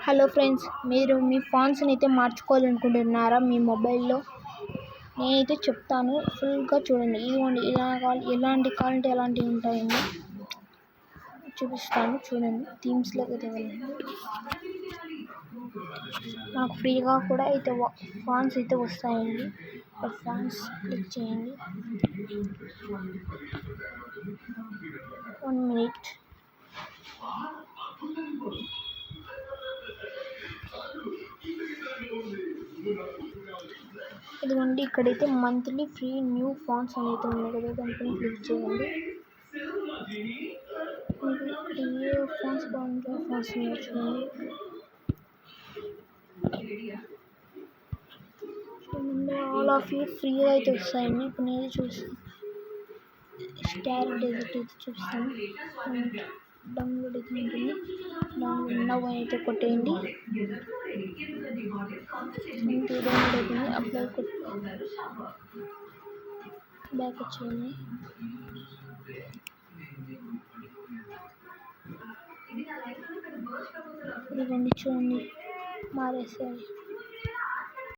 Hello friends, మీరు మీ ఫాంట్స్ని అయితే మార్చుకోవాలనుకుంటున్నారా మీ మొబైల్లో? నేనైతే చెప్తాను, ఫుల్గా చూడండి. ఇదిగోండి, ఎలాంటి కావాలంటే ఎలాంటివి ఉంటాయండి చూపిస్తాను. చూడండి, థీమ్స్లోకి అయితే వెళ్ళండి. నాకు ఫ్రీగా కూడా అయితే ఫాంట్స్ అయితే వస్తాయండి. ఫాంట్స్ క్లిక్ చేయండి. 1 minute. ఇదిగోండి, ఇక్కడైతే మంత్లీ ఫ్రీ న్యూ ఫాంట్స్ అనేది ఉంది కదా, దానిపైన క్లిక్ చేయండి. ఇక్కడ ఏ ఫాంట్స్ కావాలంటే ఆ ఫాంట్స్ నేర్చుకోండి. ఆల్ ఆఫ్ యూ ఫ్రీగా అయితే వస్తాయండి. ఇప్పుడు నేను చూస్తాను, స్టార్ డెజర్ట్ అయితే చూపిస్తాను. డౌన్లోడ్ అయితే ఉంటుంది. డౌన్లోడ్ నవ్ అయితే కొట్టేయండి. డౌన్లోడ్ అవుతుంది. అప్లై బ్యాక్ వచ్చేయండి. ఇదిగోండి, చూడండి, మారేసాయి.